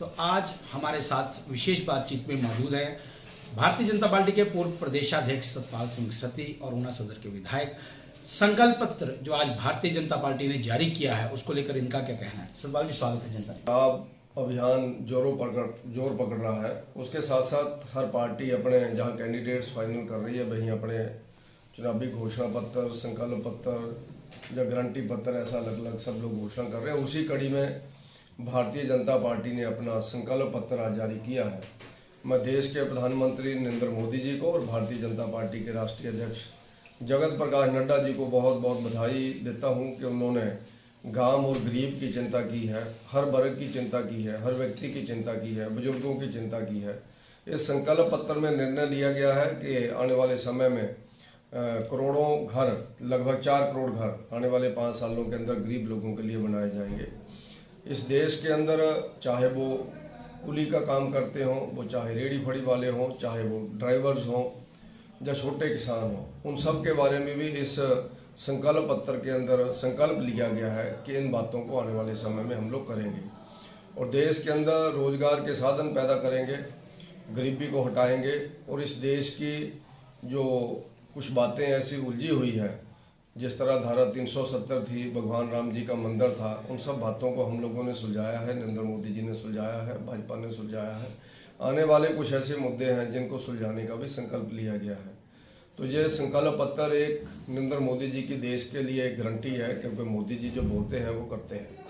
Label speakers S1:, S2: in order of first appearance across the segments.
S1: तो आज हमारे साथ विशेष बातचीत में मौजूद है भारतीय जनता पार्टी के पूर्व प्रदेशाध्यक्ष सतपाल सिंह सत्ती और ऊना सदर के विधायक। संकल्प पत्र जो आज भारतीय जनता पार्टी ने जारी किया है उसको लेकर इनका क्या कहना है? सतपाल जी, स्वागत है जनता
S2: चुनाव अभियान जोर पकड़ रहा है। उसके साथ साथ हर पार्टी अपने जहां कैंडिडेट्स फाइनल कर रही है वहीं अपने चुनावी घोषणा पत्र, संकल्प पत्र या गारंटी पत्र ऐसा अलग अलग सब लोग घोषणा कर रहे हैं। उसी कड़ी में भारतीय जनता पार्टी ने अपना संकल्प पत्र आज जारी किया है। मैं देश के प्रधानमंत्री नरेंद्र मोदी जी को और भारतीय जनता पार्टी के राष्ट्रीय अध्यक्ष जगत प्रकाश नड्डा जी को बहुत बहुत बधाई देता हूं कि उन्होंने गांव और गरीब की चिंता की है, हर वर्ग की चिंता की है, हर व्यक्ति की चिंता की है, बुजुर्गों की चिंता की है। इस संकल्प पत्र में निर्णय लिया गया है कि आने वाले समय में करोड़ों घर, लगभग 4 करोड़ घर आने वाले 5 सालों के अंदर गरीब लोगों के लिए बनाए जाएंगे। इस देश के अंदर चाहे वो कुली का काम करते हों, वो चाहे रेहड़ी फड़ी वाले हों, चाहे वो ड्राइवर्स हों या छोटे किसान हों, उन सब के बारे में भी इस संकल्प पत्र के अंदर संकल्प लिया गया है कि इन बातों को आने वाले समय में हम लोग करेंगे और देश के अंदर रोजगार के साधन पैदा करेंगे, गरीबी को हटाएंगे और इस देश की जो कुछ बातें ऐसी उलझी हुई है, जिस तरह धारा 370 थी, भगवान राम जी का मंदिर था, उन सब बातों को हम लोगों ने सुलझाया है, नरेंद्र मोदी जी ने सुलझाया है, भाजपा ने सुलझाया है। आने वाले कुछ ऐसे मुद्दे हैं जिनको सुलझाने का भी संकल्प लिया गया है। तो ये संकल्प पत्र एक नरेंद्र मोदी जी की देश के लिए एक गारंटी है, क्योंकि मोदी जी जो बोलते हैं वो करते हैं।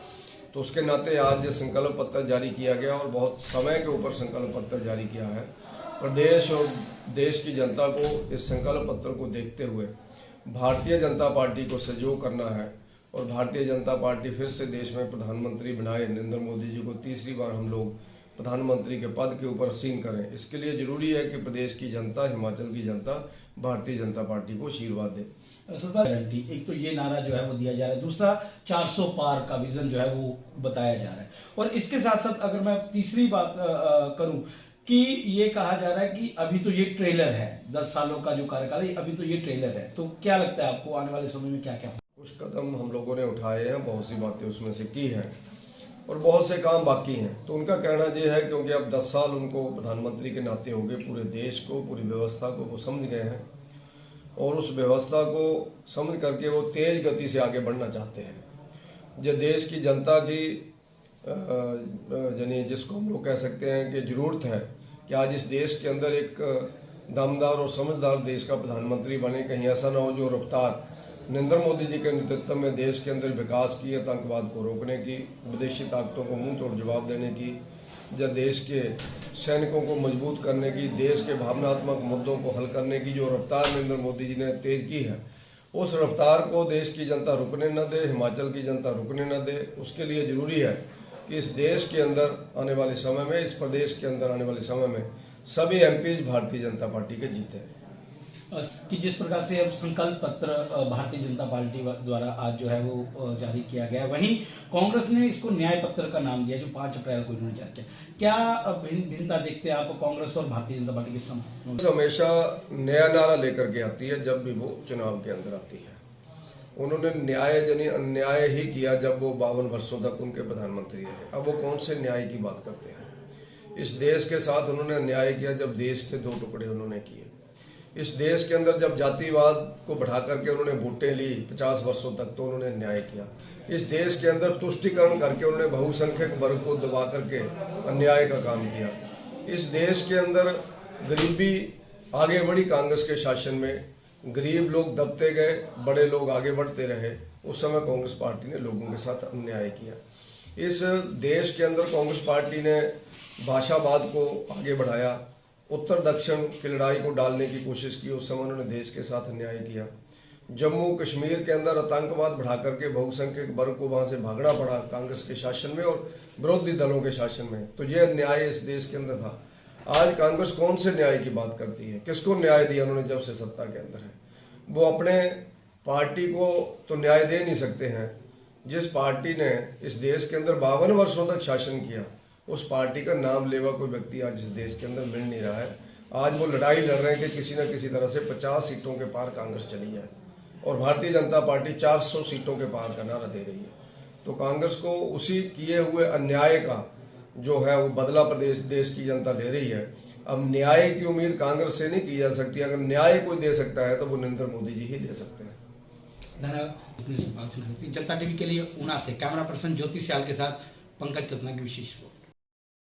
S2: तो उसके नाते आज ये संकल्प पत्र जारी किया गया और बहुत समय के ऊपर संकल्प पत्र जारी किया है। प्रदेश और देश की जनता को इस संकल्प पत्र को देखते हुए भारतीय जनता पार्टी को सहयोग करना है और भारतीय जनता पार्टी फिर से देश में प्रधानमंत्री बनाए, नरेंद्र मोदी जी को तीसरी बार हम लोग प्रधानमंत्री के पद के ऊपर आसीन करें। इसके लिए जरूरी है कि प्रदेश की जनता, हिमाचल की जनता भारतीय जनता पार्टी को आशीर्वाद दे।
S1: गारंटी एक तो ये नारा जो है वो दिया जा रहा है, दूसरा 400 पार का विजन जो है वो बताया जा रहा है और इसके साथ साथ अगर मैं तीसरी बात करूं कि ये कहा जा रहा है कि अभी तो ये ट्रेलर है, 10 सालों का जो कार्यकाल है अभी तो ये ट्रेलर है। तो क्या लगता है आपको आने वाले समय में क्या क्या?
S2: कुछ कदम हम लोगों ने उठाए हैं, बहुत सी बातें उसमें से की हैं और बहुत से काम बाकी हैं। तो उनका कहना ये है क्योंकि अब 10 साल उनको प्रधानमंत्री के नाते हो गए, पूरे देश को, पूरी व्यवस्था को वो समझ गए हैं और उस व्यवस्था को समझ करके वो तेज गति से आगे बढ़ना चाहते हैं। जो देश की जनता की यानी जिसको हम लोग कह सकते हैं कि जरूरत है कि आज इस देश के अंदर एक दमदार और समझदार देश का प्रधानमंत्री बने। कहीं ऐसा ना हो जो रफ्तार नरेंद्र मोदी जी के नेतृत्व में देश के अंदर विकास की, आतंकवाद को रोकने की, विदेशी ताकतों को मुंह तोड़ जवाब देने की, या देश के सैनिकों को मजबूत करने की, देश के भावनात्मक मुद्दों को हल करने की जो रफ्तार नरेंद्र मोदी जी ने तेज की है, उस रफ्तार को देश की जनता रुकने न दे, हिमाचल की जनता रुकने न दे। उसके लिए जरूरी है कि इस देश के अंदर आने वाले समय में, इस प्रदेश के अंदर आने वाले समय में सभी एमपीज भारतीय जनता पार्टी के जीते हैं।
S1: कि जिस प्रकार से अब संकल्प पत्र भारतीय जनता पार्टी द्वारा आज जो है वो जारी किया गया, वहीं कांग्रेस ने इसको न्याय पत्र का नाम दिया जो 5 अप्रैल को इन्होंने जारी किया। क्या भिन्नता देखते हैं आप कांग्रेस और भारतीय जनता पार्टी के समय?
S2: हमेशा नया नारा लेकर के आती है जब भी वो चुनाव के अंदर आती है। उन्होंने न्याय यानी अन्याय ही किया जब वो 52 वर्षों तक उनके प्रधानमंत्री रहे। अब वो कौन से न्याय की बात करते हैं? इस देश के साथ उन्होंने अन्याय किया जब देश के 2 टुकड़े उन्होंने किए। इस देश के अंदर जब जातिवाद को बढ़ा करके उन्होंने वोटें ली 50 वर्षों तक, तो उन्होंने अन्याय किया। इस देश के अंदर तुष्टीकरण करके उन्होंने बहुसंख्यक वर्ग को दबा करके अन्याय का काम किया। इस देश के अंदर गरीबी आगे बढ़ी कांग्रेस के शासन में, गरीब लोग दबते गए, बड़े लोग आगे बढ़ते रहे। उस समय कांग्रेस पार्टी ने लोगों के साथ अन्याय किया। इस देश के अंदर कांग्रेस पार्टी ने भाषावाद को आगे बढ़ाया, उत्तर दक्षिण की लड़ाई को डालने की कोशिश की। उस समय उन्होंने देश के साथ अन्याय किया। जम्मू कश्मीर के अंदर आतंकवाद बढ़ा करके बहुसंख्यक वर्ग को वहां से भागना पड़ा कांग्रेस के शासन में और विरोधी दलों के शासन में। तो यह अन्याय इस देश के अंदर था। आज कांग्रेस कौन से न्याय की बात करती है? किसको न्याय दिया उन्होंने जब से सत्ता के अंदर है? वो अपने पार्टी को तो न्याय दे नहीं सकते हैं। जिस पार्टी ने इस देश के अंदर 52 वर्षों तक शासन किया, उस पार्टी का नाम लेवा कोई व्यक्ति आज इस देश के अंदर मिल नहीं रहा है। आज वो लड़ाई लड़ रहे हैं कि किसी न किसी तरह से 50 सीटों के पार कांग्रेस चली जाए और भारतीय जनता पार्टी 400 सीटों के पार का नारा दे रही है। तो कांग्रेस को उसी किए हुए अन्याय का जो है वो बदला प्रदेश देश की जनता ले रही है। अब न्याय की उम्मीद कांग्रेस से नहीं की जा सकती। अगर न्याय कोई दे सकता है तो वो नरेंद्र मोदी जी ही दे सकते हैं।
S3: धन्यवाद। जनता टीवी के लिए ऊना से कैमरा पर्सन ज्योति सियाल के साथ पंकज कतना की विशेष रिपोर्ट।